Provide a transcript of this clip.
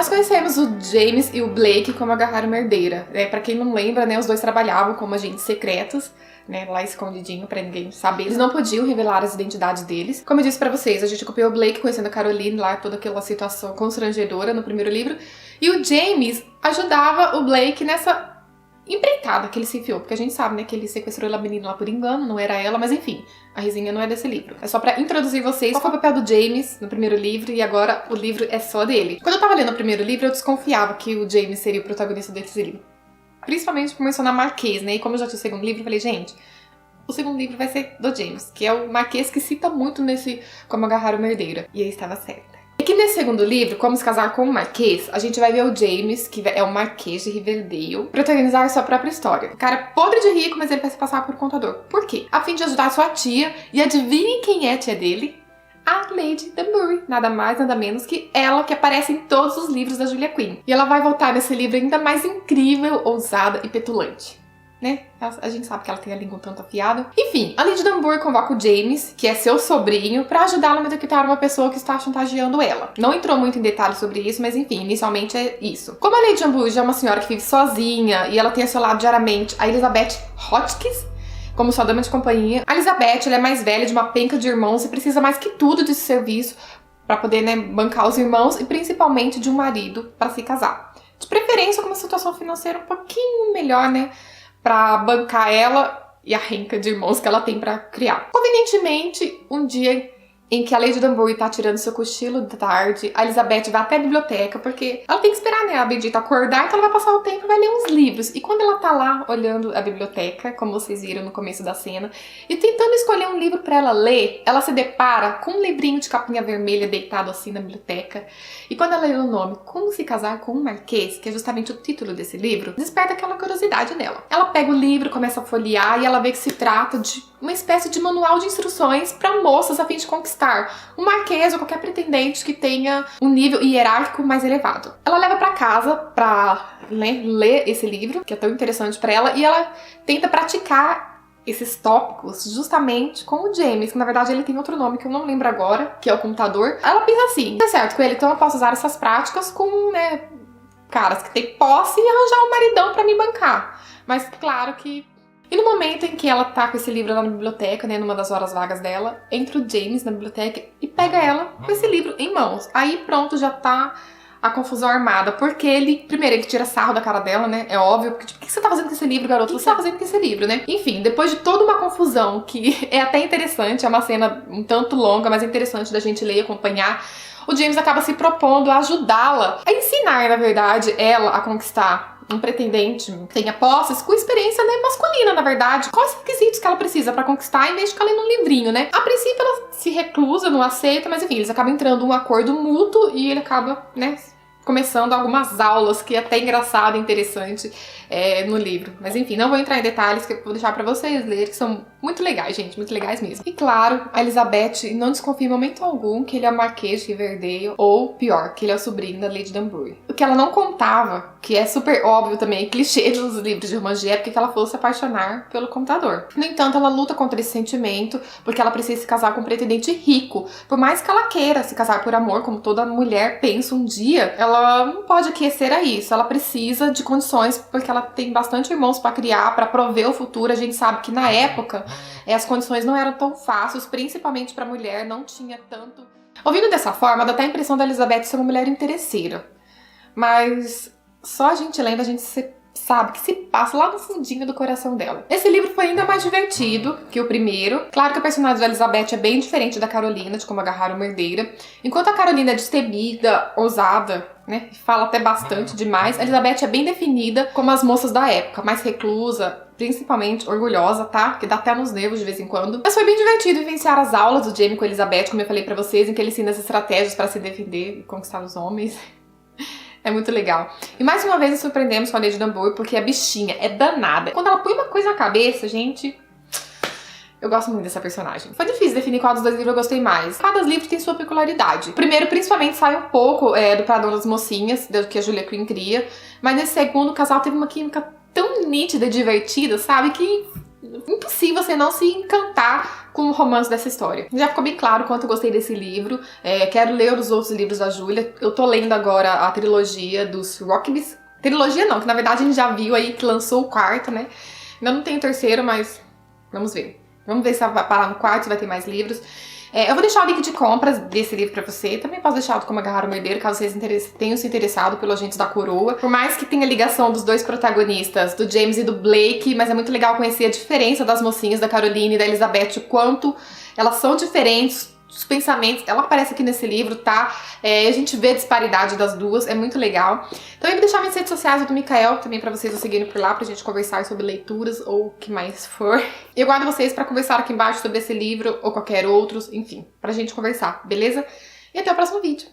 Nós conhecemos o James e o Blake como agarraram uma herdeira. Pra quem não lembra, né, os dois trabalhavam como agentes secretos, né, lá escondidinho pra ninguém saber. Eles não podiam revelar as identidades deles. Como eu disse pra vocês, a gente acompanhou o Blake conhecendo a Caroline lá, toda aquela situação constrangedora no primeiro livro. E o James ajudava o Blake nessa empreitada que ele se enfiou, porque a gente sabe, né, que ele sequestrou a menina lá por engano, não era ela, mas enfim, a resenha não é desse livro. É só pra introduzir vocês qual foi o papel do James no primeiro livro e agora o livro é só dele. Quando eu tava lendo o primeiro livro, eu desconfiava que o James seria o protagonista desse livro. Principalmente por mencionar Marquês, né, e como eu já tinha o segundo livro, eu falei, gente, o segundo livro vai ser do James, que é o Marquês que cita muito nesse Como Agarrar uma Herdeira. E aí estava certa. E que nesse segundo livro, Como Se Casar com o Marquês, a gente vai ver o James, que é o Marquês de Riverdale, protagonizar sua própria história. O cara é podre de rico, mas ele vai se passar por contador. Por quê? A fim de ajudar sua tia, e adivinhem quem é a tia dele? A Lady Danbury, nada mais, nada menos que ela, que aparece em todos os livros da Julia Quinn. E ela vai voltar nesse livro ainda mais incrível, ousada e petulante. Né? A gente sabe que ela tem a língua um tanto afiada. Enfim, a Lady Danbury convoca o James, que é seu sobrinho, pra ajudá-la a detectar uma pessoa que está chantageando ela. Não entrou muito em detalhes sobre isso, mas enfim, inicialmente é isso. Como a Lady Danbury já é uma senhora que vive sozinha e ela tem ao seu lado diariamente a Elizabeth Hotchkiss como sua dama de companhia, a Elizabeth ela é mais velha, de uma penca de irmãos e precisa mais que tudo desse serviço pra poder, né, bancar os irmãos e principalmente de um marido pra se casar. De preferência com uma situação financeira um pouquinho melhor, né, pra bancar ela e a renca de irmãos que ela tem pra criar. Convenientemente, um dia em que a Lady Danbury tá tirando seu cochilo da tarde, a Elizabeth vai até a biblioteca, porque ela tem que esperar, né, a bendita acordar, então ela vai passar o tempo e vai ler uns livros. E quando ela tá lá olhando a biblioteca, como vocês viram no começo da cena, e tentando escolher um livro pra ela ler, ela se depara com um livrinho de capinha vermelha deitado assim na biblioteca. E quando ela lê o nome Como Se Casar com um Marquês, que é justamente o título desse livro, desperta aquela curiosidade nela. Ela pega o livro, começa a folhear e ela vê que se trata de uma espécie de manual de instruções para moças a fim de conquistar um marquês ou qualquer pretendente que tenha um nível hierárquico mais elevado. Ela leva para casa para ler esse livro, que é tão interessante para ela, e ela tenta praticar esses tópicos justamente com o James, que na verdade ele tem outro nome que eu não lembro agora, que é o computador. Ela pensa assim, tá certo com ele, então eu posso usar essas práticas com, né, caras que têm posse e arranjar um maridão para me bancar. Mas claro que... E no momento em que ela tá com esse livro lá na biblioteca, né, numa das horas vagas dela, entra o James na biblioteca e pega ela com esse livro em mãos. Aí pronto, já tá a confusão armada, porque ele, primeiro, ele tira sarro da cara dela, né, é óbvio, porque tipo, o que você tá fazendo com esse livro, garoto? O que você tá fazendo com esse livro, né? Enfim, depois de toda uma confusão, que é até interessante, é uma cena um tanto longa, mas é interessante da gente ler e acompanhar, o James acaba se propondo a ajudá-la, a ensinar, na verdade, ela a conquistar um pretendente que tenha posses com experiência, né, masculina, na verdade. Quais os requisitos que ela precisa pra conquistar em vez de ficar lendo um livrinho, né? A princípio ela se reclusa, não aceita, mas enfim, eles acabam entrando em um acordo mútuo e ele acaba, né, começando algumas aulas, que é até engraçado e interessante no livro. Mas enfim, não vou entrar em detalhes, que eu vou deixar pra vocês lerem, que são muito legais, gente, muito legais mesmo. E claro, a Elizabeth não desconfia em momento algum que ele é o Marquês de Riverdale, ou pior, que ele é o sobrinho da Lady Danbury. O que ela não contava, que é super óbvio também, clichê dos livros de romance de época, que ela fosse se apaixonar pelo computador. No entanto, ela luta contra esse sentimento, porque ela precisa se casar com um pretendente rico. Por mais que ela queira se casar por amor, como toda mulher pensa um dia, ela não pode aquecer a isso. Ela precisa de condições, porque ela tem bastante irmãos pra criar, pra prover o futuro. A gente sabe que na época as condições não eram tão fáceis, principalmente pra mulher, não tinha tanto... Ouvindo dessa forma, dá até a impressão da Elizabeth ser uma mulher interesseira. Mas só a gente lendo, a gente sabe que se passa lá no fundinho do coração dela. Esse livro foi ainda mais divertido que o primeiro. Claro que o personagem da Elizabeth é bem diferente da Carolina, de Como Agarrar uma Herdeira. Enquanto a Carolina é destemida, ousada, né, fala até bastante demais, a Elizabeth é bem definida como as moças da época, mais reclusa, principalmente orgulhosa, tá? Que dá até nos nervos de vez em quando. Mas foi bem divertido vivenciar as aulas do Jaime com a Elizabeth, como eu falei pra vocês, em que ele ensina as estratégias para se defender e conquistar os homens. É muito legal. E mais uma vez nos surpreendemos com a Lady Danbury, porque a bichinha é danada. Quando ela põe uma coisa na cabeça, gente... Eu gosto muito dessa personagem. Foi difícil definir qual dos dois livros eu gostei mais. Cada livro tem sua peculiaridade. O primeiro, principalmente, sai um pouco do padrão das mocinhas, do que a Julia Quinn cria. Mas nesse segundo, o casal teve uma química tão nítida e divertida, sabe? Que impossível você não se encantar com o romance dessa história. Já ficou bem claro quanto eu gostei desse livro. Quero ler os outros livros da Júlia. Eu tô lendo agora a trilogia dos Rockbys. Trilogia não, que na verdade a gente já viu aí que lançou o quarto, né? Ainda não tem o terceiro, mas vamos ver. Vamos ver se vai parar no quarto, se vai ter mais livros. Eu vou deixar o link de compras desse livro pra você. Também posso deixar o Como Agarrar o Herdeiro, caso vocês tenham se interessado pelo Agentes da Coroa. Por mais que tenha ligação dos dois protagonistas, do James e do Blake, mas é muito legal conhecer a diferença das mocinhas, da Caroline e da Elizabeth, o quanto elas são diferentes, os pensamentos. Ela aparece aqui nesse livro, tá? A gente vê a disparidade das duas, é muito legal. Então eu vou deixar minhas redes sociais do Mikael também pra vocês seguirem por lá, pra gente conversar sobre leituras ou o que mais for. E eu guardo vocês pra conversar aqui embaixo sobre esse livro ou qualquer outro, enfim, pra gente conversar, beleza? E até o próximo vídeo.